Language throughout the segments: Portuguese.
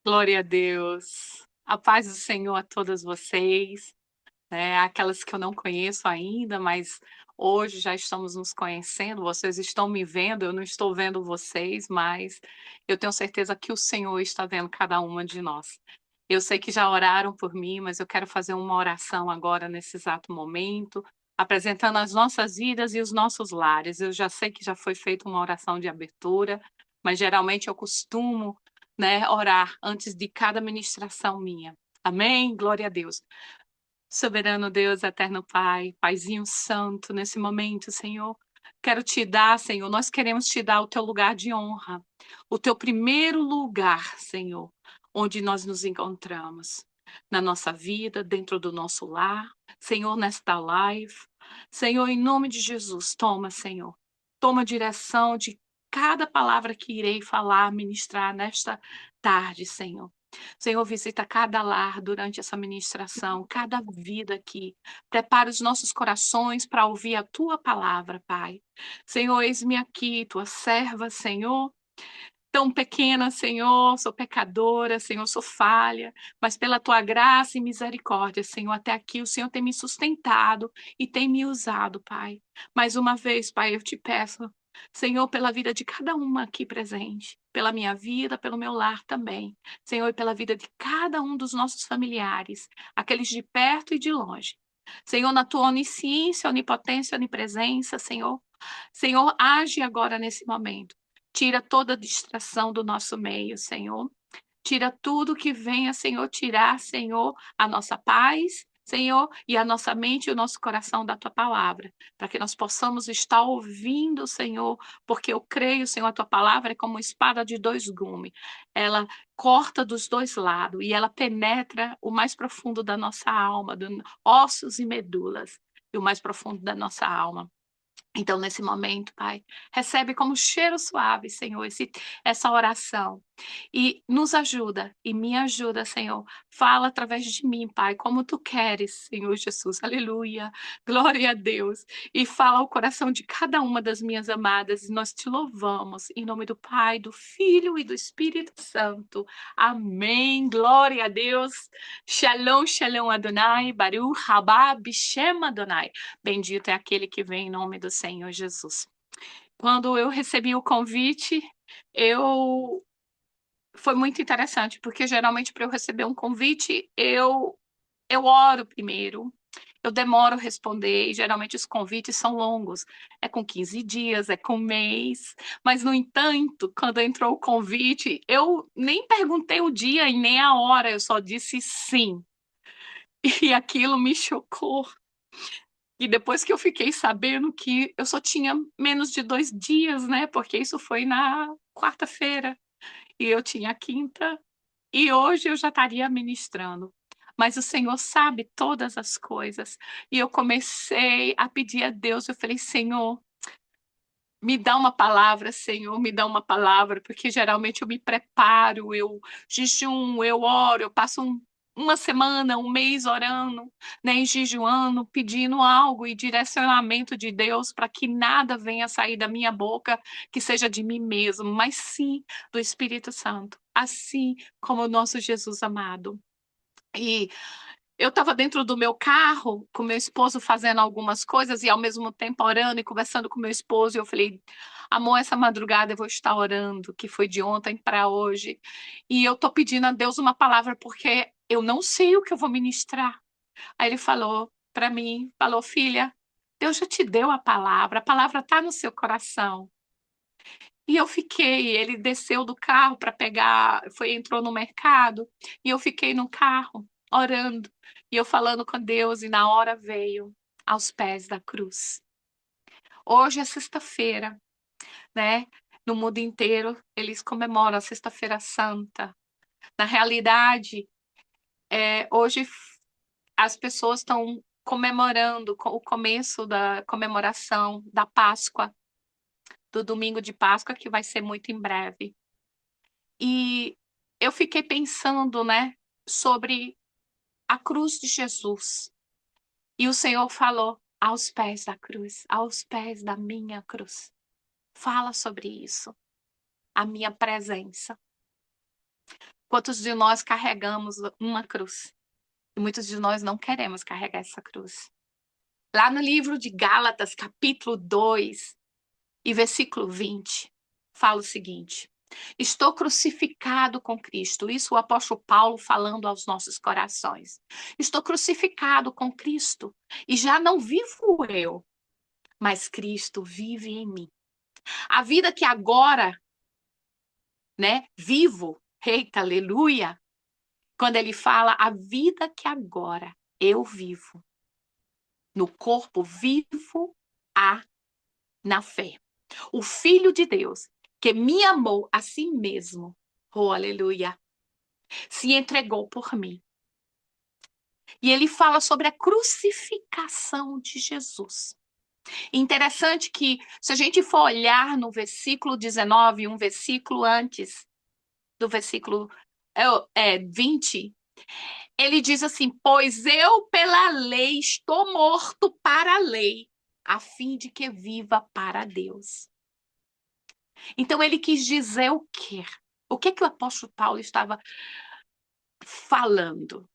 Glória a Deus. A paz do Senhor a todas vocês, né, aquelas que eu não conheço ainda, mas hoje já estamos nos conhecendo, vocês estão me vendo, eu não estou vendo vocês, mas eu tenho certeza que o Senhor está vendo cada uma de nós. Eu sei que já oraram por mim, mas eu quero fazer uma oração agora nesse exato momento, apresentando as nossas vidas e os nossos lares. Eu já sei que já foi feita uma oração de abertura, mas geralmente eu costumo, né, orar antes de cada ministração minha. Amém? Glória a Deus. Soberano Deus, eterno Pai, Paizinho Santo, nesse momento, Senhor, quero te dar, Senhor, nós queremos te dar o teu lugar de honra, o teu primeiro lugar, Senhor, onde nós nos encontramos, na nossa vida, dentro do nosso lar, Senhor, nesta live. Senhor, em nome de Jesus, toma, Senhor, toma a direção de cada palavra que irei falar, ministrar nesta tarde, Senhor. Senhor, visita cada lar durante essa ministração, cada vida aqui. Prepara os nossos corações para ouvir a tua palavra, Pai. Senhor, eis-me aqui, tua serva, Senhor. Tão pequena, Senhor, sou pecadora, Senhor, sou falha, mas pela tua graça e misericórdia, Senhor, até aqui o Senhor tem me sustentado e tem me usado, Pai. Mais uma vez, Pai, eu te peço, Senhor, pela vida de cada uma aqui presente, pela minha vida, pelo meu lar também, Senhor, e pela vida de cada um dos nossos familiares, aqueles de perto e de longe. Senhor, na tua onisciência, onipotência, onipresença, Senhor. Senhor, age agora nesse momento. Tira toda distração do nosso meio, Senhor. Tira tudo que venha, Senhor, tirar, Senhor, a nossa paz, Senhor, e a nossa mente e o nosso coração da tua palavra, para que nós possamos estar ouvindo, Senhor, porque eu creio, Senhor, a tua palavra é como uma espada de dois gumes. Ela corta dos dois lados e ela penetra o mais profundo da nossa alma, ossos e medulas, e o mais profundo da nossa alma. Então, nesse momento, Pai, recebe como cheiro suave, Senhor, essa oração. E nos ajuda, e me ajuda, Senhor. Fala através de mim, Pai, como tu queres, Senhor Jesus. Aleluia. Glória a Deus. E fala ao coração de cada uma das minhas amadas. E nós te louvamos. Em nome do Pai, do Filho e do Espírito Santo. Amém. Glória a Deus. Shalom, shalom Adonai. Baruch haba Bishem Adonai. Bendito é aquele que vem em nome do Senhor Jesus. Quando eu recebi o convite, eu foi muito interessante, porque geralmente para eu receber um convite, eu oro primeiro. Eu demoro a responder, e geralmente os convites são longos. É com 15 dias, é com um mês. Mas, no entanto, quando entrou o convite, eu nem perguntei o dia e nem a hora, eu só disse sim. E aquilo me chocou. E depois que eu fiquei sabendo que eu só tinha menos de 2 dias, né, porque isso foi na quarta-feira, e eu tinha a quinta, e hoje eu já estaria ministrando. Mas o Senhor sabe todas as coisas. E eu comecei a pedir a Deus, eu falei: "Senhor, me dá uma palavra, Senhor, me dá uma palavra", porque geralmente eu me preparo, eu jejum, eu oro, eu passo uma semana, um mês orando, né, e jejuando, pedindo algo e direcionamento de Deus para que nada venha sair da minha boca que seja de mim mesmo, mas sim do Espírito Santo, assim como o nosso Jesus amado. E eu estava dentro do meu carro, com meu esposo fazendo algumas coisas e ao mesmo tempo orando e conversando com meu esposo, e eu falei: "Amor, essa madrugada eu vou estar orando", que foi de ontem para hoje, "e eu tô pedindo a Deus uma palavra, porque eu não sei o que eu vou ministrar". Aí ele falou para mim, falou: "Filha, Deus já te deu a palavra tá no seu coração". E eu fiquei, ele desceu do carro para pegar, entrou no mercado, e eu fiquei no carro orando, e eu falando com Deus, e na hora veio, aos pés da cruz. Hoje é sexta-feira, né, no mundo inteiro eles comemoram a Sexta-feira Santa. Na realidade, hoje as pessoas estão comemorando o começo da comemoração da Páscoa, do domingo de Páscoa, que vai ser muito em breve. E eu fiquei pensando, né, sobre a cruz de Jesus. E o Senhor falou: aos pés da cruz, aos pés da minha cruz. Fala sobre isso, a minha presença. Quantos de nós carregamos uma cruz? E muitos de nós não queremos carregar essa cruz. Lá no livro de Gálatas, capítulo 2 e versículo 20, fala o seguinte: estou crucificado com Cristo. Isso o apóstolo Paulo falando aos nossos corações. Estou crucificado com Cristo e já não vivo eu, mas Cristo vive em mim. A vida que agora, né, vivo, eita, aleluia, quando ele fala a vida que agora eu vivo, no corpo vivo na fé. O Filho de Deus, que me amou a si mesmo, oh aleluia, se entregou por mim. E ele fala sobre a crucificação de Jesus. Interessante que, se a gente for olhar no versículo 19, um versículo antes do versículo 20, ele diz assim: pois eu pela lei estou morto para a lei, a fim de que viva para Deus. Então ele quis dizer o quê? O que o apóstolo Paulo estava falando?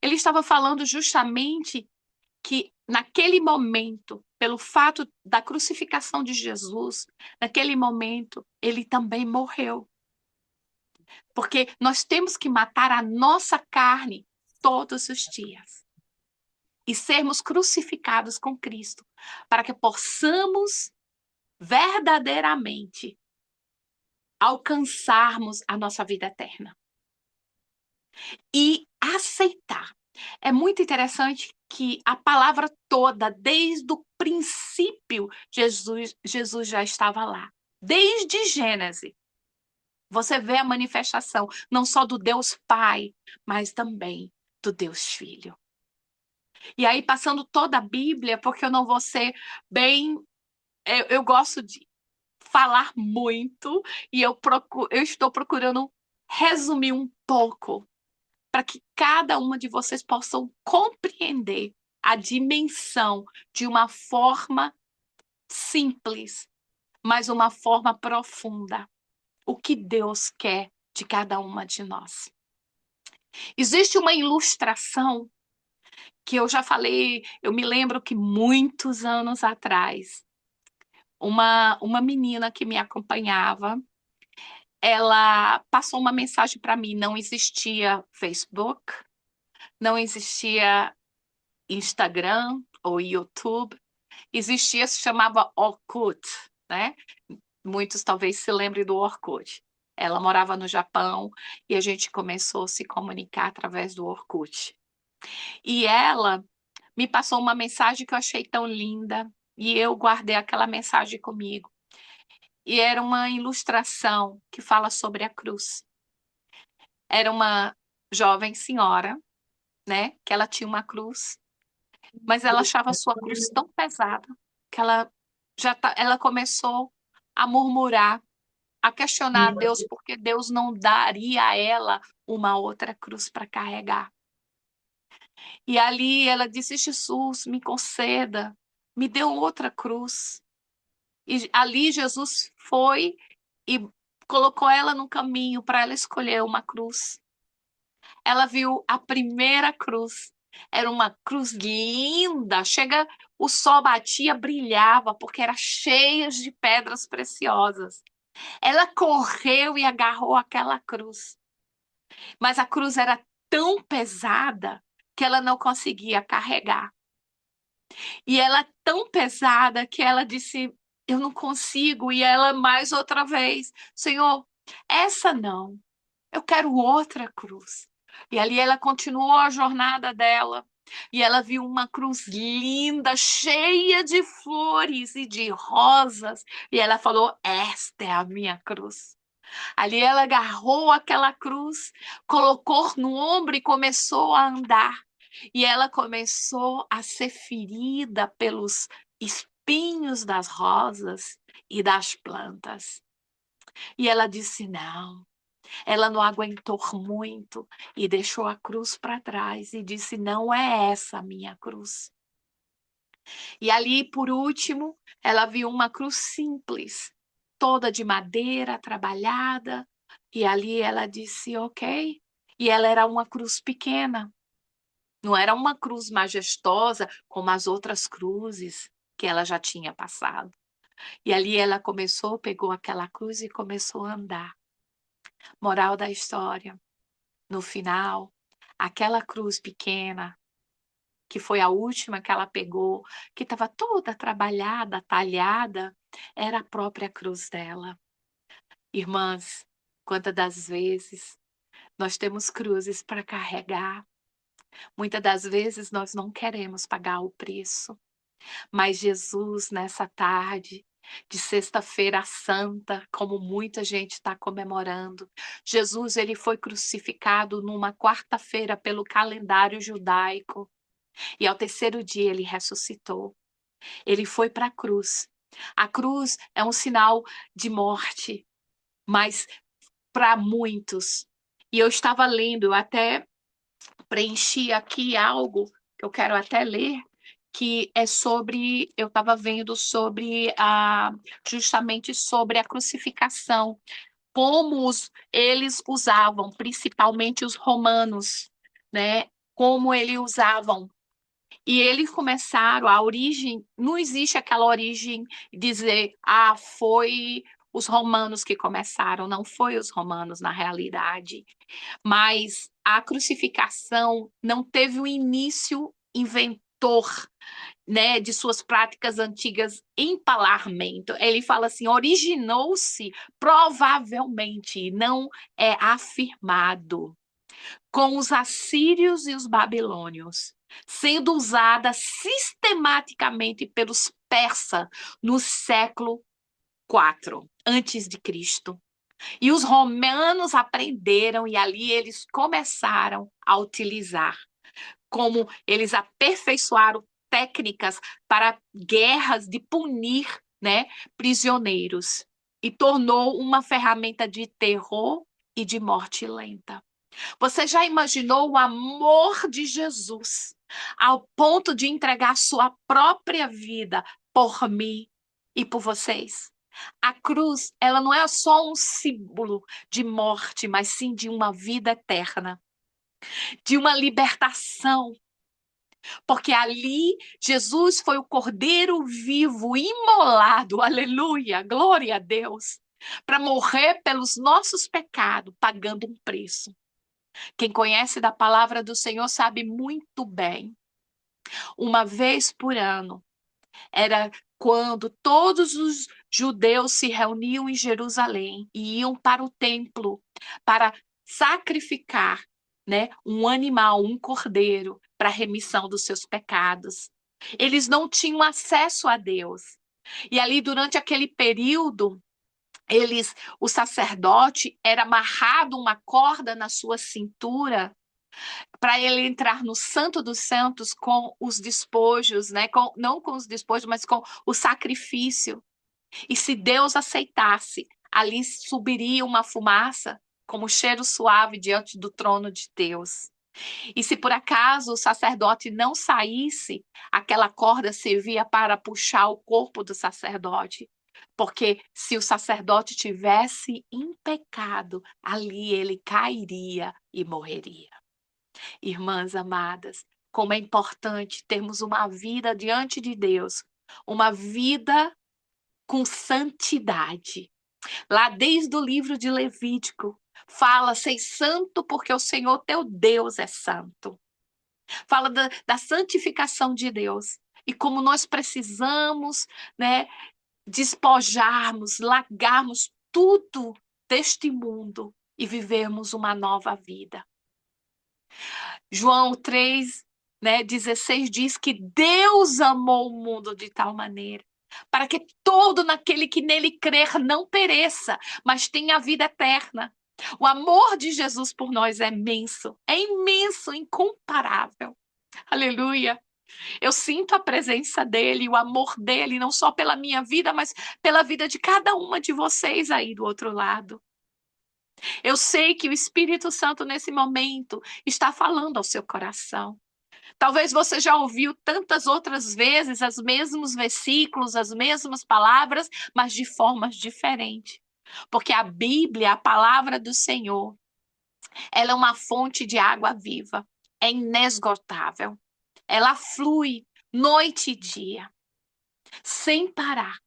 Ele estava falando justamente que naquele momento, pelo fato da crucificação de Jesus, naquele momento ele também morreu. Porque nós temos que matar a nossa carne todos os dias e sermos crucificados com Cristo, para que possamos verdadeiramente alcançarmos a nossa vida eterna. E aceitar. É muito interessante que a palavra toda, desde o princípio, Jesus já estava lá. Desde Gênesis. Você vê a manifestação, não só do Deus Pai, mas também do Deus Filho. E aí, passando toda a Bíblia, porque eu não vou ser bem... Eu gosto de falar muito e eu estou procurando resumir um pouco para que cada uma de vocês possam compreender a dimensão de uma forma simples, mas uma forma profunda. O que Deus quer de cada uma de nós. Existe uma ilustração que eu já falei, eu me lembro que muitos anos atrás, uma menina que me acompanhava, ela passou uma mensagem para mim. Não existia Facebook, não existia Instagram ou YouTube, existia, se chamava Orkut, né? Muitos talvez se lembrem do Orkut. Ela morava no Japão e a gente começou a se comunicar através do Orkut. E ela me passou uma mensagem que eu achei tão linda e eu guardei aquela mensagem comigo. E era uma ilustração que fala sobre a cruz. Era uma jovem senhora, né? Que ela tinha uma cruz, mas ela achava a sua cruz tão pesada que ela começou a murmurar, a questionar a Deus porque Deus não daria a ela uma outra cruz para carregar. E ali ela disse: Jesus, me conceda, me dê outra cruz. E ali Jesus foi e colocou ela no caminho para ela escolher uma cruz. Ela viu a primeira cruz. Era uma cruz linda. Chega, o sol batia, brilhava, porque era cheia de pedras preciosas. Ela correu e agarrou aquela cruz. Mas a cruz era tão pesada que ela não conseguia carregar. E ela é tão pesada que ela disse: eu não consigo. E ela mais outra vez: Senhor, essa não. Eu quero outra cruz. E ali ela continuou a jornada dela. E ela viu uma cruz linda, cheia de flores e de rosas. E ela falou: esta é a minha cruz. Ali ela agarrou aquela cruz, colocou no ombro e começou a andar. E ela começou a ser ferida pelos espinhos das rosas e das plantas. E ela disse: não. Ela não aguentou muito e deixou a cruz para trás e disse: não é essa a minha cruz. E ali, por último, ela viu uma cruz simples, toda de madeira, trabalhada, E ali ela disse, ok. E ela era uma cruz pequena. Não era uma cruz majestosa como as outras cruzes que ela já tinha passado. E ali ela começou, pegou aquela cruz e começou a andar. Moral da história. No final, aquela cruz pequena, que foi a última que ela pegou, que estava toda trabalhada, talhada, era a própria cruz dela. Irmãs, quantas das vezes nós temos cruzes para carregar, muitas das vezes nós não queremos pagar o preço, mas Jesus, nessa tarde, de sexta-feira santa, como muita gente está comemorando, Jesus ele foi crucificado numa quarta-feira pelo calendário judaico e ao terceiro dia ele ressuscitou. Ele foi para a cruz. A cruz é um sinal de morte, mas para muitos. E eu estava lendo, eu até preenchi aqui algo que eu quero até ler, que é sobre, eu estava vendo sobre justamente sobre a crucificação, como eles usavam, principalmente os romanos, né? Como eles usavam. E eles começaram, a origem, não existe aquela origem dizer, foi os romanos que começaram, não foi os romanos na realidade. Mas a crucificação não teve um início inventor, né, de suas práticas antigas empalamento. Ele fala assim, originou-se provavelmente, não é afirmado, com os assírios e os babilônios, sendo usada sistematicamente pelos persas no século IV antes de Cristo. E os romanos aprenderam e ali eles começaram a utilizar, como eles aperfeiçoaram técnicas para guerras de punir, né, prisioneiros e tornou uma ferramenta de terror e de morte lenta. Você já imaginou o amor de Jesus ao ponto de entregar sua própria vida por mim e por vocês? A cruz, ela não é só um símbolo de morte, mas sim de uma vida eterna, de uma libertação, porque ali Jesus foi o cordeiro vivo, imolado, aleluia, glória a Deus, para morrer pelos nossos pecados, pagando um preço. Quem conhece da palavra do Senhor sabe muito bem. Uma vez por ano, era quando todos os judeus se reuniam em Jerusalém e iam para o templo para sacrificar, né, um animal, um cordeiro, para a remissão dos seus pecados. Eles não tinham acesso a Deus. E ali, durante aquele período, o sacerdote era amarrado uma corda na sua cintura para ele entrar no Santo dos Santos com os despojos, né? Não com os despojos, mas com o sacrifício. E se Deus aceitasse, ali subiria uma fumaça como cheiro suave diante do trono de Deus. E se por acaso o sacerdote não saísse, aquela corda servia para puxar o corpo do sacerdote. Porque se o sacerdote tivesse em pecado, ali ele cairia e morreria. Irmãs amadas, como é importante termos uma vida diante de Deus, uma vida com santidade. Lá desde o livro de Levítico, fala: "Sei santo porque o Senhor teu Deus é santo." Fala da santificação de Deus e como nós precisamos, né, despojarmos, largarmos tudo deste mundo e vivermos uma nova vida. João 3, né, 16 diz que Deus amou o mundo de tal maneira para que todo naquele que nele crer não pereça, mas tenha a vida eterna. O amor de Jesus por nós é imenso, incomparável. Aleluia. Eu sinto a presença dele, o amor dele, não só pela minha vida, mas pela vida de cada uma de vocês aí do outro lado. Eu sei que o Espírito Santo, nesse momento, está falando ao seu coração. Talvez você já ouviu tantas outras vezes os mesmos versículos, as mesmas palavras, mas de formas diferentes. Porque a Bíblia, a palavra do Senhor, ela é uma fonte de água viva, é inesgotável. Ela flui noite e dia, sem parar.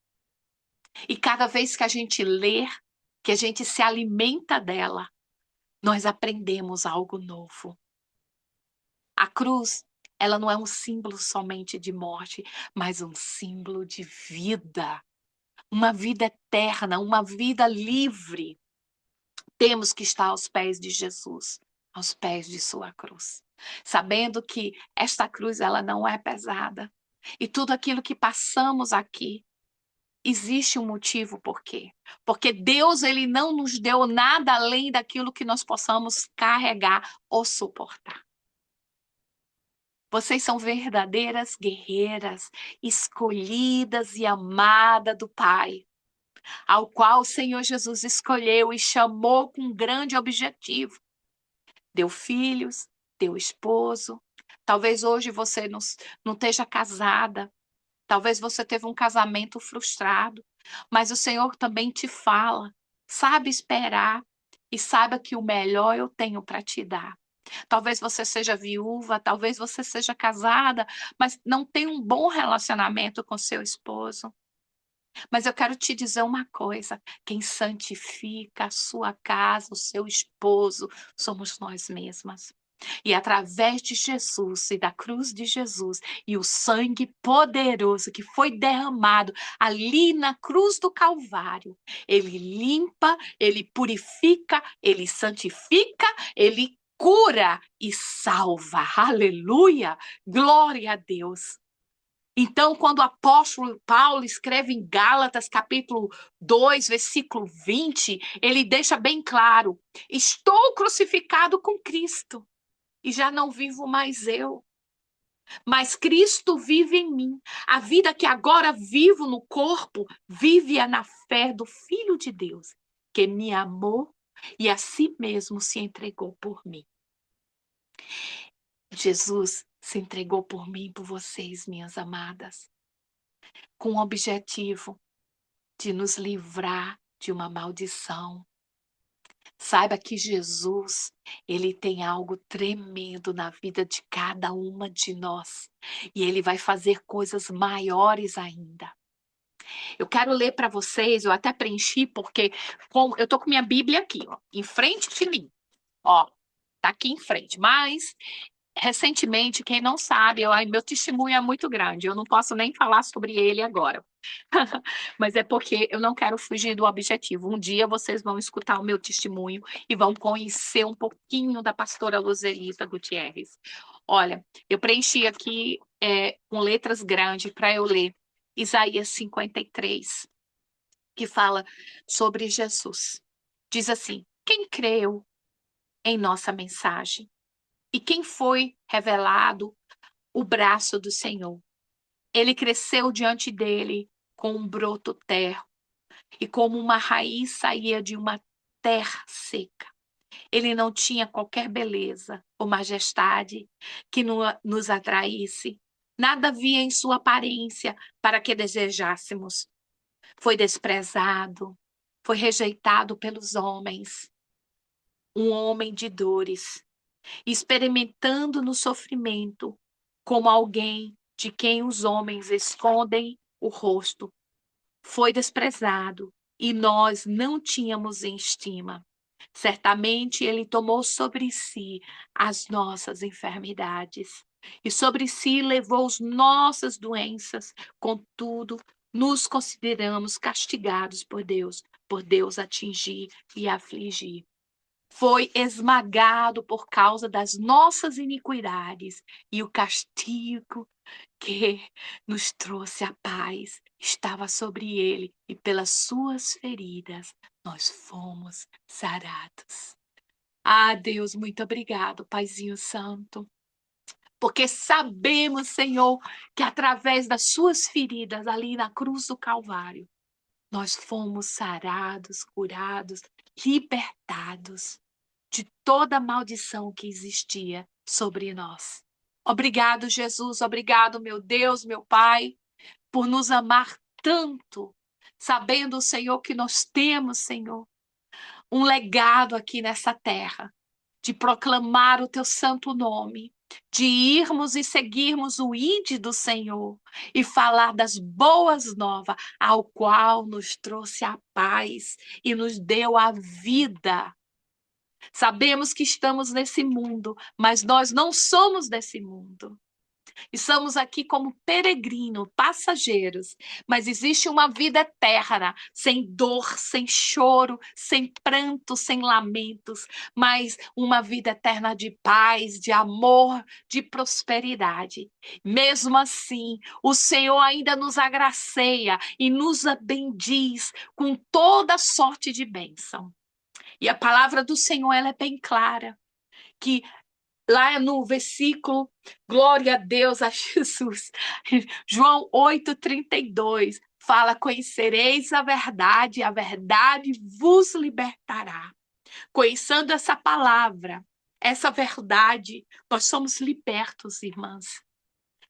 E cada vez que a gente lê, que a gente se alimenta dela, nós aprendemos algo novo. A cruz, ela não é um símbolo somente de morte, mas um símbolo de vida. Uma vida eterna, uma vida livre. Temos que estar aos pés de Jesus, aos pés de sua cruz, sabendo que esta cruz ela não é pesada. E tudo aquilo que passamos aqui, existe um motivo por quê? Porque Deus ele não nos deu nada além daquilo que nós possamos carregar ou suportar. Vocês são verdadeiras guerreiras, escolhidas e amadas do Pai, ao qual o Senhor Jesus escolheu e chamou com um grande objetivo. Deu filhos, deu esposo. Talvez hoje você não esteja casada, talvez você teve um casamento frustrado, mas o Senhor também te fala, sabe esperar e saiba que o melhor eu tenho para te dar. Talvez você seja viúva, talvez você seja casada, mas não tem um bom relacionamento com seu esposo. Mas eu quero te dizer uma coisa: quem santifica a sua casa, o seu esposo, somos nós mesmas. E através de Jesus e da cruz de Jesus e o sangue poderoso que foi derramado ali na cruz do Calvário, ele limpa, ele purifica, ele santifica, ele cura e salva. Aleluia! Glória a Deus. Então, quando o apóstolo Paulo escreve em Gálatas, capítulo 2, versículo 20, ele deixa bem claro: estou crucificado com Cristo e já não vivo mais eu, mas Cristo vive em mim. A vida que agora vivo no corpo, vive-a na fé do Filho de Deus, que me amou e a si mesmo se entregou por mim. Jesus se entregou por mim e por vocês, minhas amadas, com o objetivo de nos livrar de uma maldição. Saiba que Jesus, ele tem algo tremendo na vida de cada uma de nós. E ele vai fazer coisas maiores ainda. Eu quero ler para vocês, eu até preenchi, porque eu tô com minha Bíblia aqui, ó, em frente de mim. Ó, tá aqui em frente. Mas recentemente, quem não sabe, meu testemunho é muito grande, eu não posso nem falar sobre ele agora. Mas é porque eu não quero fugir do objetivo. Um dia vocês vão escutar o meu testemunho e vão conhecer um pouquinho da pastora Luzelita Gutierrez. Olha, eu preenchi aqui com letras grandes para eu ler Isaías 53, que fala sobre Jesus. Diz assim: quem creu em nossa mensagem? E quem foi revelado o braço do Senhor? Ele cresceu diante dele com um broto terro, e como uma raiz saía de uma terra seca. Ele não tinha qualquer beleza ou majestade que nos atraísse. Nada havia em sua aparência para que desejássemos. Foi desprezado, foi rejeitado pelos homens, um homem de dores, experimentando no sofrimento, como alguém de quem os homens escondem o rosto. Foi desprezado e nós não tínhamos em estima. Certamente ele tomou sobre si as nossas enfermidades e sobre si levou as nossas doenças. Contudo, nos consideramos castigados por Deus atingir e afligir. Foi esmagado por causa das nossas iniquidades, e o castigo que nos trouxe a paz estava sobre ele, e pelas suas feridas nós fomos sarados. Ah, Deus, muito obrigado, Paizinho Santo, porque sabemos, Senhor, que através das suas feridas ali na cruz do Calvário, nós fomos sarados, curados, libertados de toda maldição que existia sobre nós. Obrigado, Jesus, obrigado, meu Deus, meu Pai, por nos amar tanto, sabendo, Senhor, que nós temos, Senhor, um legado aqui nessa terra, de proclamar o teu santo nome, de irmos e seguirmos o ide do Senhor e falar das boas novas, ao qual nos trouxe a paz e nos deu a vida. Sabemos que estamos nesse mundo, mas nós não somos desse mundo. Estamos aqui como peregrinos, passageiros, mas existe uma vida eterna, sem dor, sem choro, sem pranto, sem lamentos, mas uma vida eterna de paz, de amor, de prosperidade. Mesmo assim, o Senhor ainda nos agraceia e nos bendiz com toda sorte de bênção. E a palavra do Senhor, ela é bem clara, que lá no versículo, glória a Deus, a Jesus, João 8:32, fala: conhecereis a verdade vos libertará. Conhecendo essa palavra, essa verdade, nós somos libertos, irmãs.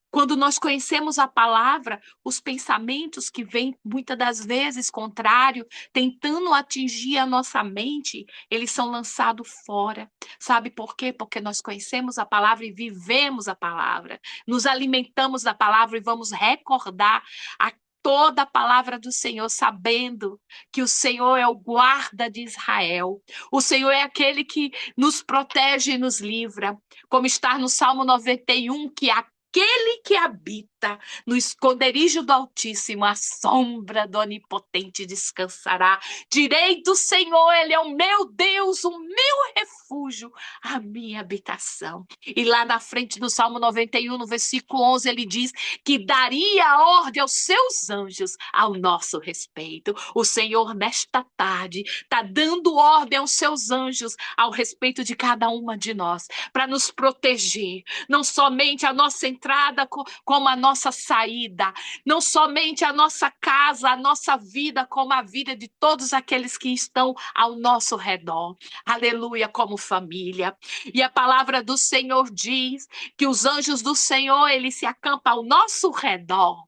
Quando nós conhecemos a palavra, os pensamentos que vêm muitas das vezes contrário, tentando atingir a nossa mente, eles são lançados fora. Sabe por quê? Porque nós conhecemos a palavra e vivemos a palavra. Nos alimentamos da palavra e vamos recordar a toda a palavra do Senhor, sabendo que o Senhor é o guarda de Israel. O Senhor é aquele que nos protege e nos livra. Como está no Salmo 91, que aquele que habita no esconderijo do Altíssimo, a sombra do Onipotente descansará. Direi do Senhor, Ele é o meu Deus, o meu refúgio, a minha habitação. E lá na frente do Salmo 91, no versículo 11, ele diz que daria ordem aos seus anjos ao nosso respeito. O Senhor, nesta tarde, está dando ordem aos seus anjos ao respeito de cada uma de nós, para nos proteger, não somente a nossa entrada, como a nossa saída, não somente a nossa casa, a nossa vida, como a vida de todos aqueles que estão ao nosso redor. Aleluia, como família. E a palavra do Senhor diz que os anjos do Senhor, eles se acampam ao nosso redor,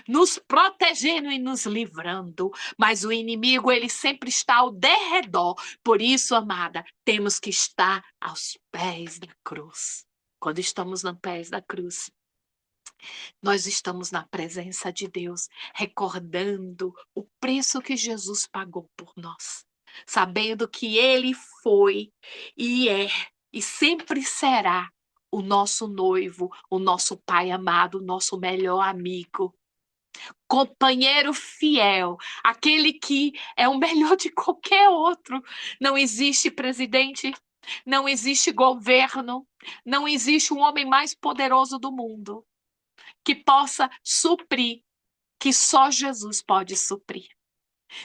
nos protegendo e nos livrando, mas o inimigo, ele sempre está ao derredor. Por isso, amada, temos que estar aos pés da cruz. Quando estamos nos pés da cruz, nós estamos na presença de Deus, recordando o preço que Jesus pagou por nós, sabendo que Ele foi e é e sempre será o nosso noivo, o nosso Pai amado, o nosso melhor amigo, companheiro fiel, aquele que é o melhor de qualquer outro. Não existe presidente, não existe governo, não existe um homem mais poderoso do mundo que possa suprir, que só Jesus pode suprir.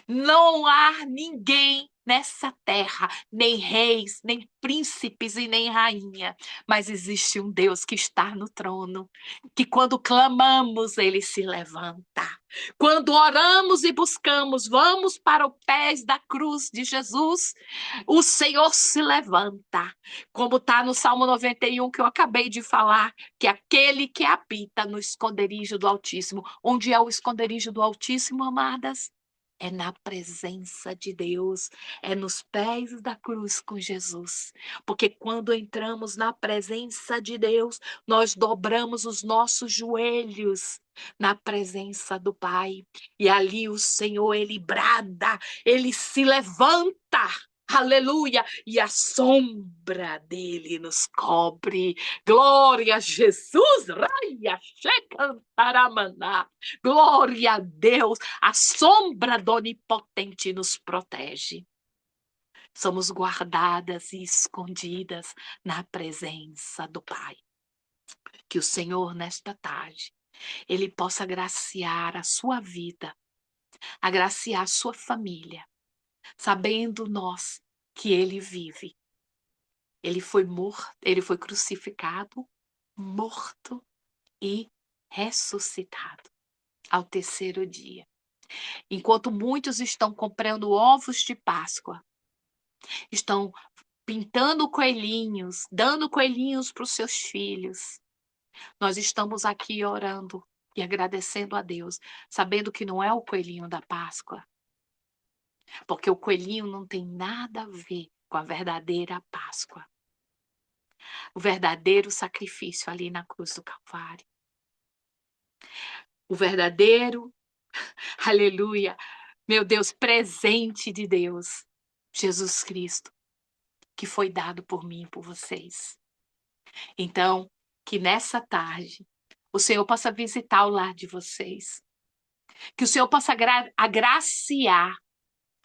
Não há ninguém nessa terra, nem reis, nem príncipes e nem rainha, mas existe um Deus que está no trono, que quando clamamos, ele se levanta. Quando oramos e buscamos, vamos para os pés da cruz de Jesus, o Senhor se levanta. Como está no Salmo 91 que eu acabei de falar, que aquele que habita no esconderijo do Altíssimo. Onde é o esconderijo do Altíssimo, amadas? É na presença de Deus, é nos pés da cruz com Jesus. Porque quando entramos na presença de Deus, nós dobramos os nossos joelhos na presença do Pai. E ali o Senhor, ele brada, ele se levanta. Aleluia! E a sombra dele nos cobre. Glória a Jesus! Raia, Shekantaramanã. Glória a Deus! A sombra do Onipotente nos protege. Somos guardadas e escondidas na presença do Pai. Que o Senhor, nesta tarde, Ele possa agraciar a sua vida, agraciar a sua família, sabendo nós que Ele vive. Ele foi morto, Ele foi crucificado, morto e ressuscitado ao terceiro dia. Enquanto muitos estão comprando ovos de Páscoa, estão pintando coelhinhos, dando coelhinhos para os seus filhos, nós estamos aqui orando e agradecendo a Deus, sabendo que não é o coelhinho da Páscoa, porque o coelhinho não tem nada a ver com a verdadeira Páscoa, o verdadeiro sacrifício ali na cruz do Calvário, o verdadeiro, aleluia, meu Deus, presente de Deus, Jesus Cristo, que foi dado por mim e por vocês. Então, que nessa tarde o Senhor possa visitar o lar de vocês, que o Senhor possa agraciar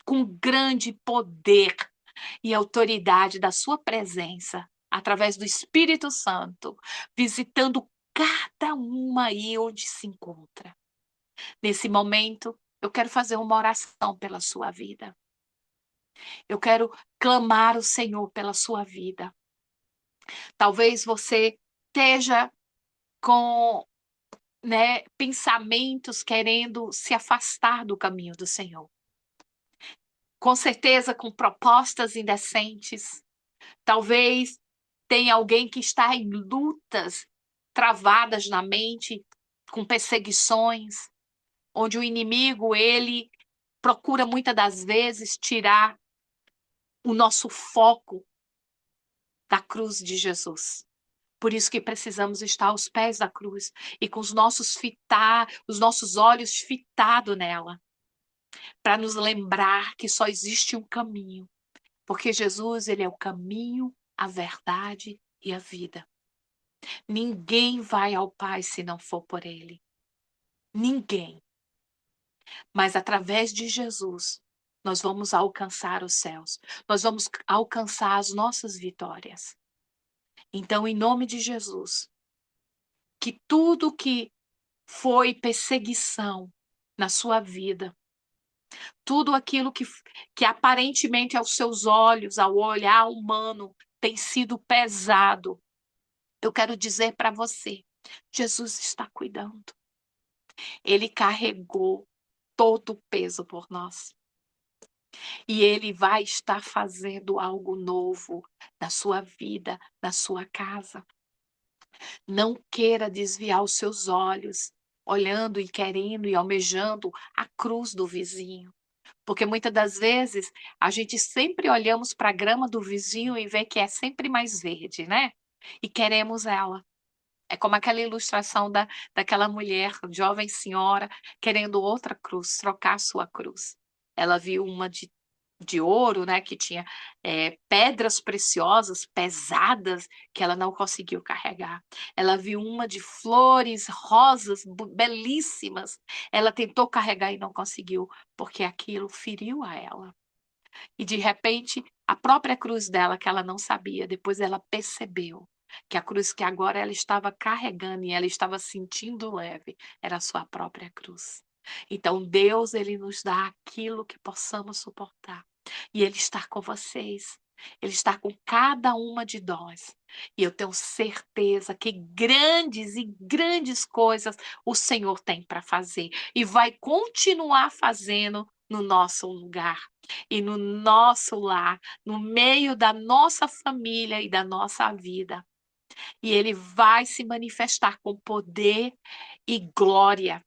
com grande poder e autoridade da sua presença, através do Espírito Santo, visitando cada uma aí onde se encontra. Nesse momento, eu quero fazer uma oração pela sua vida. Eu quero clamar o Senhor pela sua vida. Talvez você esteja com, né, pensamentos querendo se afastar do caminho do Senhor. Com certeza com propostas indecentes. Talvez tenha alguém que está em lutas travadas na mente, com perseguições, onde o inimigo, ele procura muitas das vezes tirar o nosso foco da cruz de Jesus. Por isso que precisamos estar aos pés da cruz e com os nossos olhos fitados nela, para nos lembrar que só existe um caminho, porque Jesus, ele é o caminho, a verdade e a vida. Ninguém vai ao Pai se não for por ele. Ninguém. Mas através de Jesus, nós vamos alcançar os céus. Nós vamos alcançar as nossas vitórias. Então, em nome de Jesus, que tudo que foi perseguição na sua vida, tudo aquilo que aparentemente aos seus olhos, ao olhar humano, tem sido pesado, eu quero dizer para você, Jesus está cuidando. Ele carregou todo o peso por nós. E ele vai estar fazendo algo novo na sua vida, na sua casa. Não queira desviar os seus olhos, olhando e querendo e almejando a cruz do vizinho. Porque muitas das vezes a gente sempre olhamos para a grama do vizinho e vê que é sempre mais verde, né? E queremos ela. É como aquela ilustração daquela mulher, jovem senhora, querendo outra cruz, trocar a sua cruz. Ela viu uma de ouro, né, que tinha pedras preciosas, pesadas, que ela não conseguiu carregar. Ela viu uma de flores rosas, belíssimas. Ela tentou carregar e não conseguiu, porque aquilo feriu a ela. E de repente, a própria cruz dela, que ela não sabia, depois ela percebeu que a cruz que agora ela estava carregando e ela estava sentindo leve, era a sua própria cruz. Então Deus, ele nos dá aquilo que possamos suportar. E ele está com vocês. Ele está com cada uma de nós. E eu tenho certeza que grandes e grandes coisas o Senhor tem para fazer e vai continuar fazendo no nosso lugar e no nosso lar, no meio da nossa família e da nossa vida. E ele vai se manifestar com poder e glória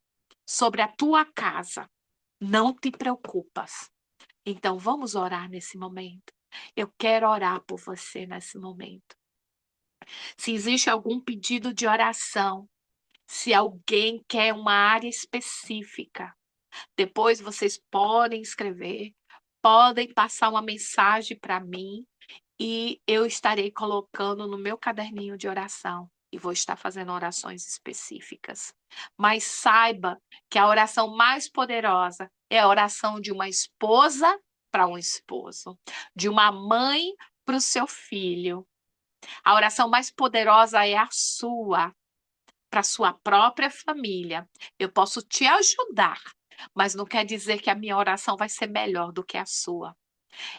sobre a tua casa. Não te preocupas. Então vamos orar nesse momento. Eu quero orar por você nesse momento. Se existe algum pedido de oração, se alguém quer uma área específica, depois vocês podem escrever, podem passar uma mensagem para mim e eu estarei colocando no meu caderninho de oração e vou estar fazendo orações específicas. Mas saiba que a oração mais poderosa é a oração de uma esposa para um esposo, de uma mãe para o seu filho. A oração mais poderosa é a sua, para a sua própria família. Eu posso te ajudar, mas não quer dizer que a minha oração vai ser melhor do que a sua.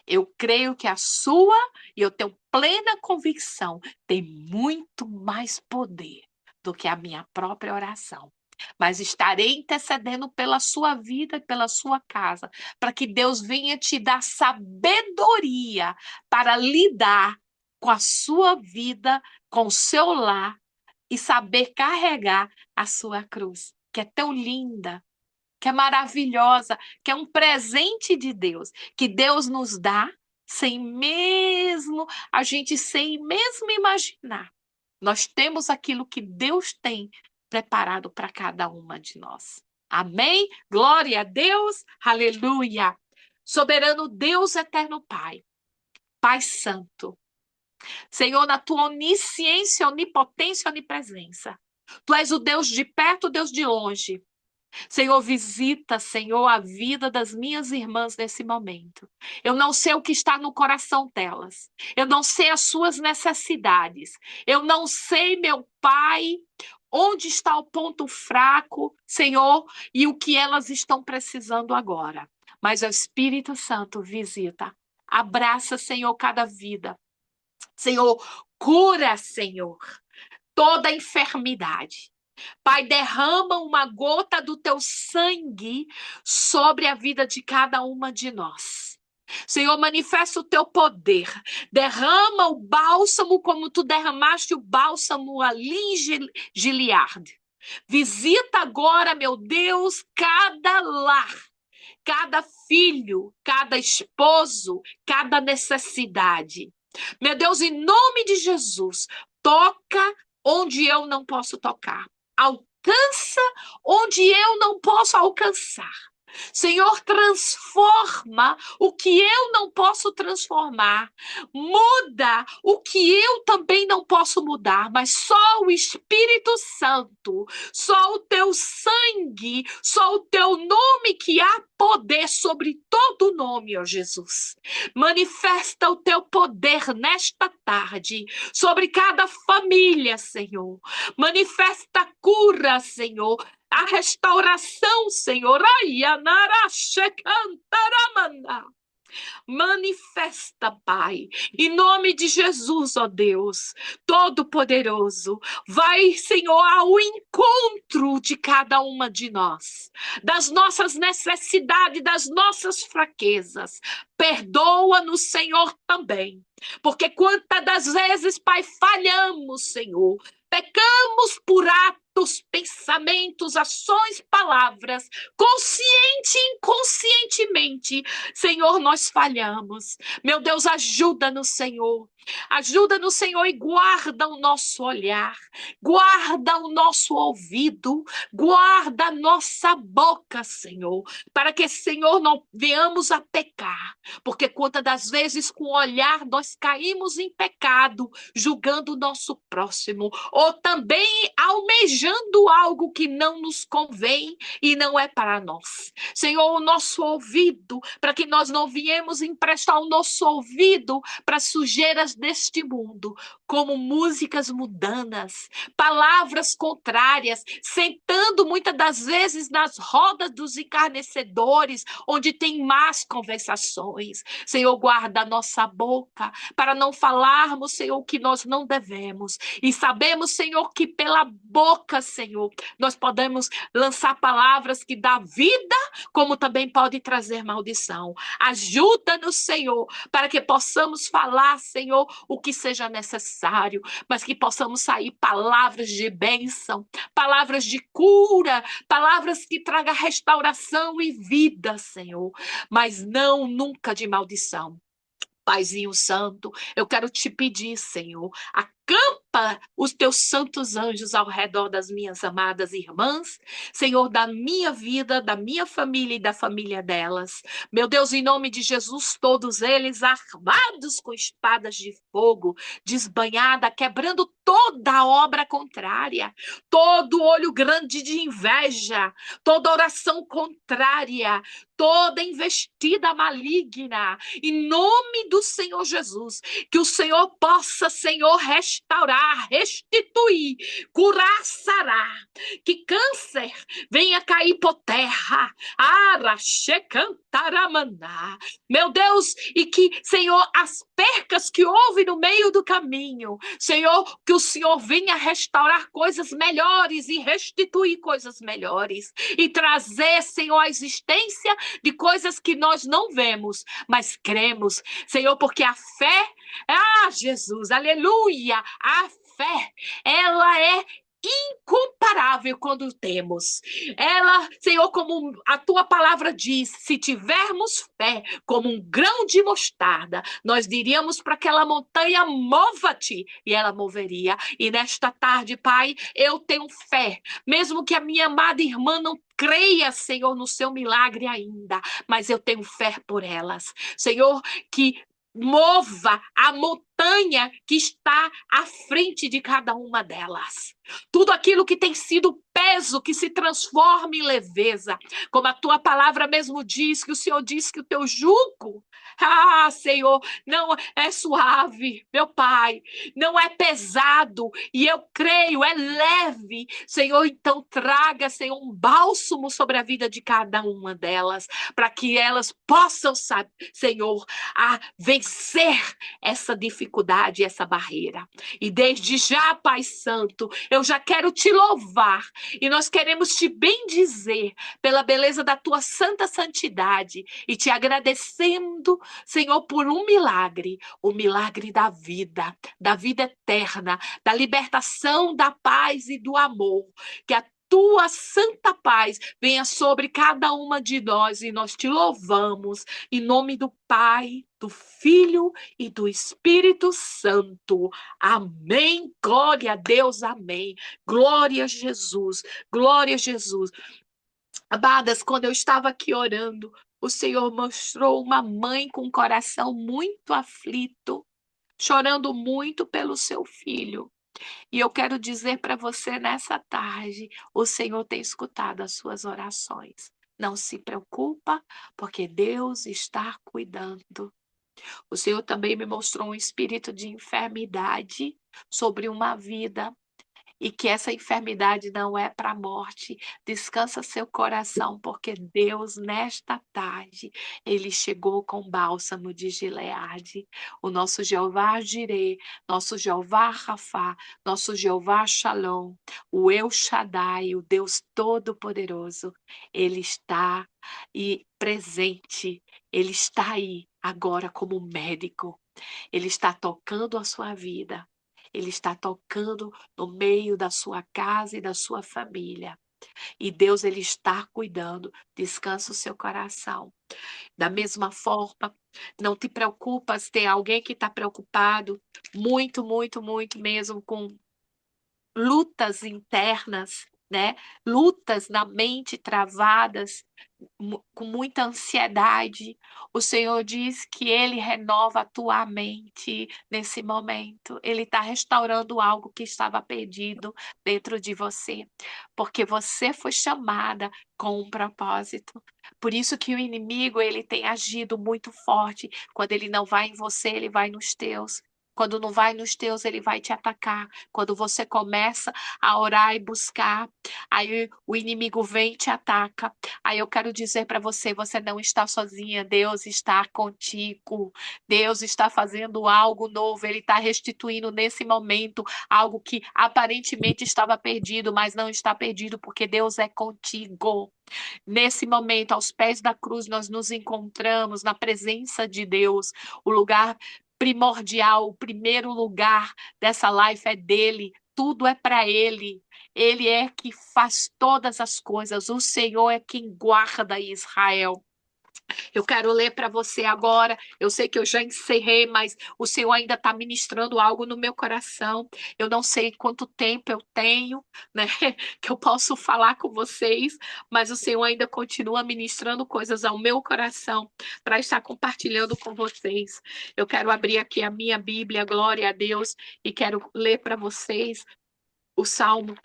Eu creio que a sua, e eu tenho plena convicção, tem muito mais poder do que a minha própria oração. Mas estarei intercedendo pela sua vida e pela sua casa, para que Deus venha te dar sabedoria para lidar com a sua vida, com o seu lar e saber carregar a sua cruz. que é tão linda, que é maravilhosa, que é um presente de Deus, que Deus nos dá sem mesmo imaginar. Nós temos aquilo que Deus tem preparado para cada uma de nós. Amém? Glória a Deus. Aleluia. Soberano Deus, eterno Pai, Pai Santo, Senhor, na tua onisciência, onipotência, onipresença. Tu és o Deus de perto, o Deus de longe. Senhor, visita, Senhor, a vida das minhas irmãs nesse momento. Eu não sei o que está no coração delas. Eu não sei as suas necessidades. Eu não sei, meu Pai, onde está o ponto fraco, Senhor, e o que elas estão precisando agora. Mas o Espírito Santo visita. Abraça, Senhor, cada vida. Senhor, cura, Senhor, toda enfermidade. Pai, derrama uma gota do teu sangue sobre a vida de cada uma de nós. Senhor, manifesta o teu poder. Derrama o bálsamo como tu derramaste o bálsamo ali em Gileade. Visita agora, meu Deus, cada lar, cada filho, cada esposo, cada necessidade. Meu Deus, em nome de Jesus, toca onde eu não posso tocar. Alcança onde eu não posso alcançar. Senhor, transforma o que eu não posso transformar. Muda o que eu também não posso mudar, mas só o Espírito Santo, só o teu sangue, só o teu nome que há poder sobre todo nome, ó Jesus. Manifesta o teu poder nesta tarde sobre cada família, Senhor. Manifesta a cura, Senhor. A restauração, Senhor. Manifesta, Pai, em nome de Jesus, ó Deus, Todo-Poderoso. Vai, Senhor, ao encontro de cada uma de nós, das nossas necessidades, das nossas fraquezas. Perdoa-nos, Senhor, também. Porque quantas das vezes, Pai, falhamos, Senhor, pecamos por atos, pensamentos, ações, palavras, consciente e inconscientemente, Senhor, nós falhamos. Meu Deus, ajuda-nos, Senhor. Ajuda-nos, Senhor, e guarda o nosso olhar, guarda o nosso ouvido, guarda a nossa boca, Senhor, para que, Senhor, não venhamos a pecar, porque quantas das vezes com o olhar nós caímos em pecado, julgando o nosso próximo, ou também almejando algo que não nos convém e não é para nós. Senhor, o nosso ouvido, para que nós não viemos emprestar o nosso ouvido para sujeiras deste mundo, como músicas mundanas, palavras contrárias, sentando muitas das vezes nas rodas dos encarnecedores, onde tem más conversações. Senhor, guarda a nossa boca para não falarmos, Senhor, o que nós não devemos. E sabemos, Senhor, que pela boca, Senhor, nós podemos lançar palavras que dão vida, como também pode trazer maldição. Ajuda-nos, Senhor, para que possamos falar, Senhor, o que seja necessário, mas que possamos sair palavras de bênção, palavras de cura, palavras que tragam restauração e vida, Senhor, mas não nunca de maldição. Paizinho Santo, eu quero te pedir, Senhor, acampa os teus santos anjos ao redor das minhas amadas irmãs, Senhor, da minha vida, da minha família e da família delas. Meu Deus, em nome de Jesus, todos eles armados com espadas de fogo, desbanhada, quebrando toda a obra contrária, todo olho grande de inveja, toda oração contrária, toda investida maligna, em nome do Senhor Jesus, que o Senhor possa, Senhor, restaurar, restituir, curar, sarar, que câncer venha cair por terra, meu Deus, e que, Senhor, as percas que houve no meio do caminho, Senhor, que o Senhor venha restaurar coisas melhores e restituir coisas melhores e trazer, Senhor, a existência de coisas que nós não vemos, mas cremos, Senhor, porque a fé, Jesus, aleluia, a fé, ela é incomparável quando temos. Ela, Senhor, como a tua palavra diz, se tivermos fé como um grão de mostarda, nós diríamos para aquela montanha, mova-te, e ela moveria. E nesta tarde, Pai, eu tenho fé, mesmo que a minha amada irmã não creia, Senhor, no seu milagre ainda, mas eu tenho fé por elas. Senhor, que mova a montanha que está à frente de cada uma delas. Tudo aquilo que tem sido peso, que se transforma em leveza. Como a tua palavra mesmo diz, que o Senhor diz que o teu jugo, Senhor, não é suave, meu Pai, não é pesado, e eu creio, é leve. Senhor, então traga, Senhor, um bálsamo sobre a vida de cada uma delas, para que elas possam, sabe, Senhor, a vencer essa dificuldade, essa barreira. E desde já, Pai Santo, eu já quero te louvar e nós queremos te bendizer pela beleza da tua santa santidade e te agradecendo, Senhor, por um milagre, o milagre da vida eterna, da libertação, da paz e do amor. Que a tua santa paz venha sobre cada uma de nós e nós te louvamos em nome do Pai, do Filho e do Espírito Santo. Amém. Glória a Deus. Amém. Glória a Jesus. Glória a Jesus. Amadas, quando eu estava aqui orando, o Senhor mostrou uma mãe com o coração muito aflito, chorando muito pelo seu filho. E eu quero dizer para você nessa tarde, o Senhor tem escutado as suas orações. Não se preocupa, porque Deus está cuidando. O Senhor também me mostrou um espírito de enfermidade sobre uma vida e que essa enfermidade não é para a morte. Descansa seu coração, porque Deus, nesta tarde, Ele chegou com bálsamo de Gileade. O nosso Jeová Jireh, nosso Jeová Rafá, nosso Jeová Shalom, o El Shaddai, o Deus Todo-Poderoso, Ele está presente, Ele está aí agora como médico. Ele está tocando a sua vida. Ele está tocando no meio da sua casa e da sua família. E Deus, Ele está cuidando. Descansa o seu coração. Da mesma forma, não te preocupas, tem alguém que está preocupado, muito, muito, muito mesmo, com lutas internas, né? Lutas na mente travadas, com muita ansiedade. O Senhor diz que Ele renova a tua mente nesse momento. Ele está restaurando algo que estava perdido dentro de você, porque você foi chamada com um propósito. Por isso que o inimigo ele tem agido muito forte. Quando ele não vai em você, ele vai nos teus. Quando não vai nos teus, ele vai te atacar. Quando você começa a orar e buscar, aí o inimigo vem e te ataca. Aí eu quero dizer para você, você não está sozinha. Deus está contigo. Deus está fazendo algo novo. Ele está restituindo nesse momento algo que aparentemente estava perdido, mas não está perdido porque Deus é contigo. Nesse momento, aos pés da cruz, nós nos encontramos na presença de Deus. O lugar primordial, o primeiro lugar dessa life é dele. Tudo é para ele. Ele é que faz todas as coisas. O Senhor é quem guarda Israel. Eu quero ler para você agora. Eu sei que eu já encerrei, mas o Senhor ainda está ministrando algo no meu coração. Eu não sei quanto tempo eu tenho, né, que eu posso falar com vocês, mas o Senhor ainda continua ministrando coisas ao meu coração para estar compartilhando com vocês. Eu quero abrir aqui a minha Bíblia, glória a Deus, e quero ler para vocês o Salmo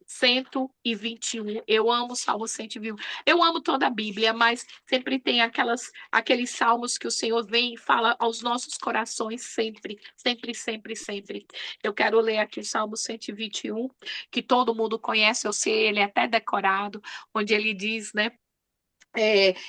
121. Eu amo o Salmo 121. Eu amo toda a Bíblia, mas sempre tem aqueles salmos que o Senhor vem e fala aos nossos corações sempre, sempre, sempre, sempre. Eu quero ler aqui o Salmo 121, que todo mundo conhece, eu sei, ele é até decorado, onde ele diz, né?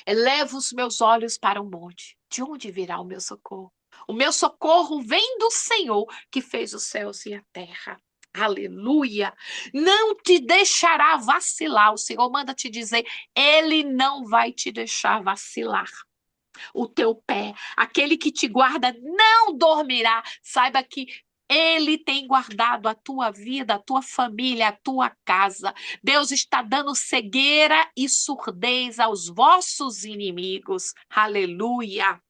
Eleva os meus olhos para o monte. De onde virá o meu socorro? O meu socorro vem do Senhor que fez os céus e a terra. Aleluia! Não te deixará vacilar. O Senhor manda te dizer, Ele não vai te deixar vacilar. O teu pé, aquele que te guarda, não dormirá. Saiba que Ele tem guardado a tua vida, a tua família, a tua casa. Deus está dando cegueira e surdez aos vossos inimigos. Aleluia.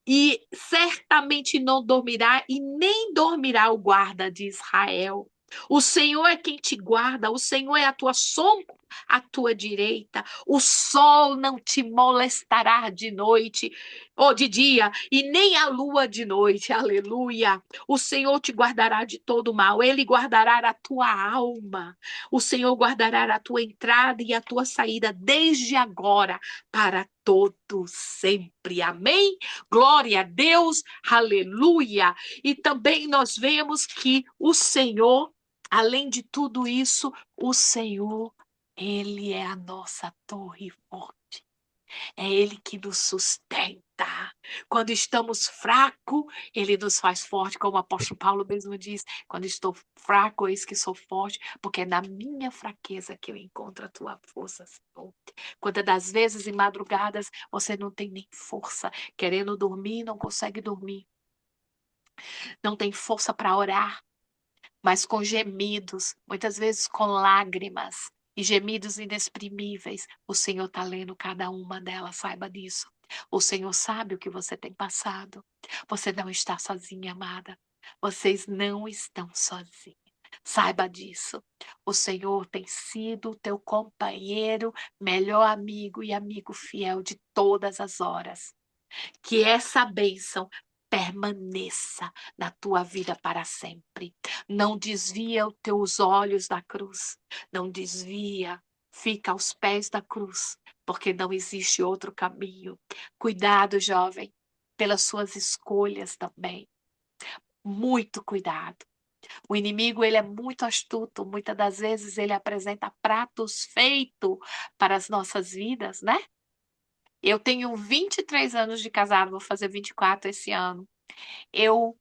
E certamente não dormirá e nem dormirá o guarda de Israel. O Senhor é quem te guarda, o Senhor é a tua sombra, à tua direita. O sol não te molestará de noite ou de dia, e nem a lua de noite. Aleluia. O Senhor te guardará de todo mal, ele guardará a tua alma. O Senhor guardará a tua entrada e a tua saída desde agora para todo sempre. Amém? Glória a Deus, aleluia. E também nós vemos que o Senhor, além de tudo isso, o Senhor, ele é a nossa torre forte. É ele que nos sustenta. Quando estamos fracos, ele nos faz forte, como o apóstolo Paulo mesmo diz: quando estou fraco, eis que sou forte, porque é na minha fraqueza que eu encontro a tua força, Senhor. Quantas das vezes em madrugadas você não tem nem força, querendo dormir, não consegue dormir, não tem força para orar, mas com gemidos, muitas vezes com lágrimas e gemidos inexprimíveis, o Senhor está lendo cada uma delas, saiba disso. O Senhor sabe o que você tem passado. Você não está sozinha, amada. Vocês não estão sozinhos. Saiba disso. O Senhor tem sido o teu companheiro, melhor amigo e amigo fiel de todas as horas. Que essa bênção permaneça na tua vida para sempre. Não desvia os teus olhos da cruz. Não desvia. Fica aos pés da cruz, porque não existe outro caminho. Cuidado, jovem, pelas suas escolhas também. Muito cuidado. O inimigo, ele é muito astuto. Muitas das vezes ele apresenta pratos feitos para as nossas vidas, né? Eu tenho 23 anos de casado, vou fazer 24 esse ano. Eu,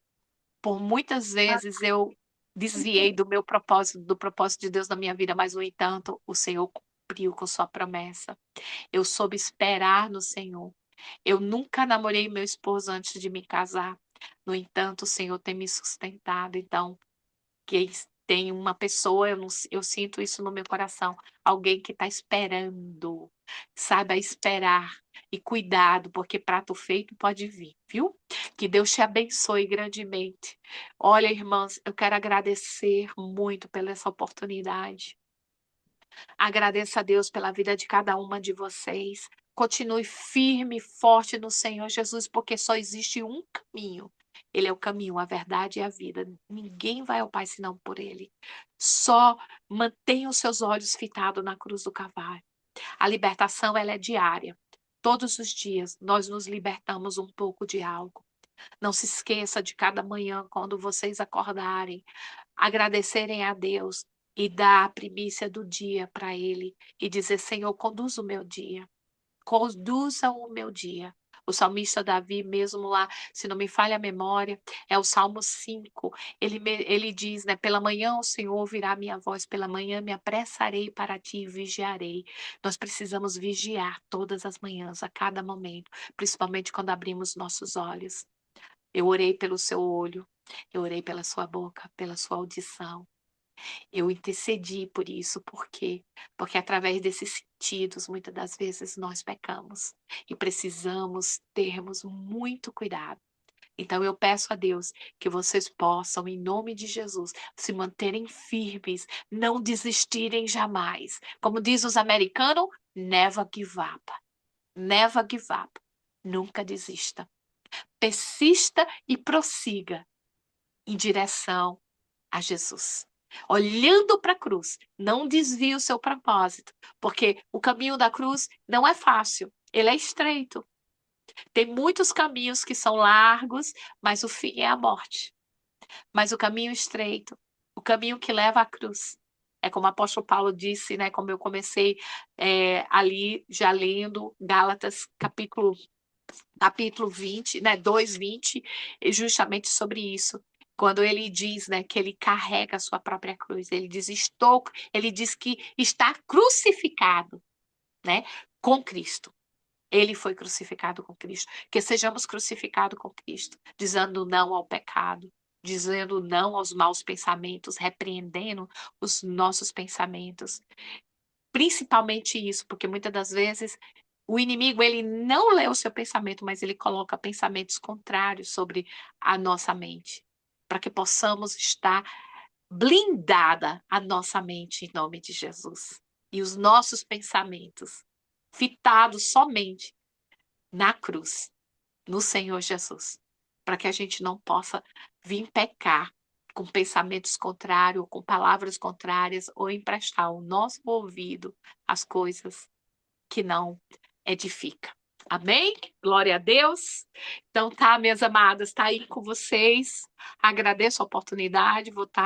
por muitas vezes, eu desviei do meu propósito, do propósito de Deus na minha vida, mas, no entanto, o Senhor cumpriu com sua promessa. Eu soube esperar no Senhor. Eu nunca namorei meu esposo antes de me casar. No entanto, o Senhor tem me sustentado. Então, que tem uma pessoa, eu sinto isso no meu coração, alguém que está esperando, saiba esperar e cuidado, porque prato feito pode vir, viu? Que Deus te abençoe grandemente. Olha, irmãs, eu quero agradecer muito pela essa oportunidade. Agradeço a Deus pela vida de cada uma de vocês. Continue firme e forte no Senhor Jesus, porque só existe um caminho. Ele é o caminho, a verdade e a vida. Ninguém vai ao Pai senão por Ele. Só mantenha os seus olhos fitados na cruz do Calvário. A libertação, ela é diária. Todos os dias nós nos libertamos um pouco de algo. Não se esqueça de cada manhã, quando vocês acordarem, agradecerem a Deus e dar a primícia do dia para Ele e dizer: Senhor, conduza o meu dia. Conduza o meu dia. O salmista Davi, mesmo lá, se não me falha a memória, é o Salmo 5. Ele diz, né? Pela manhã o Senhor ouvirá a minha voz, pela manhã me apressarei para ti e vigiarei. Nós precisamos vigiar todas as manhãs, a cada momento, principalmente quando abrimos nossos olhos. Eu orei pelo seu olho, eu orei pela sua boca, pela sua audição. Eu intercedi por isso, por quê? Porque através desses sentidos, muitas das vezes nós pecamos e precisamos termos muito cuidado. Então eu peço a Deus que vocês possam, em nome de Jesus, se manterem firmes, não desistirem jamais. Como diz os americanos, never give up. Never give up. Nunca desista. Persista e prossiga em direção a Jesus. Olhando para a cruz, não desvie o seu propósito, porque o caminho da cruz não é fácil, ele é estreito. Tem muitos caminhos que são largos, mas o fim é a morte. Mas o caminho estreito, o caminho que leva à cruz, é como o apóstolo Paulo disse, né? Como eu comecei ali já lendo Gálatas capítulo 20, né, 2:20, justamente sobre isso. Quando ele diz, né, que ele carrega a sua própria cruz, ele diz que está crucificado, né, com Cristo. Ele foi crucificado com Cristo. Que sejamos crucificados com Cristo, dizendo não ao pecado, dizendo não aos maus pensamentos, repreendendo os nossos pensamentos. Principalmente isso, porque muitas das vezes o inimigo, ele não lê o seu pensamento, mas ele coloca pensamentos contrários sobre a nossa mente, para que possamos estar blindada a nossa mente em nome de Jesus. E os nossos pensamentos fitados somente na cruz, no Senhor Jesus, para que a gente não possa vir pecar com pensamentos contrários, com palavras contrárias, ou emprestar o nosso ouvido às coisas que não edifica. Amém? Glória a Deus. Então tá, minhas amadas, tá aí com vocês. Agradeço a oportunidade, vou estar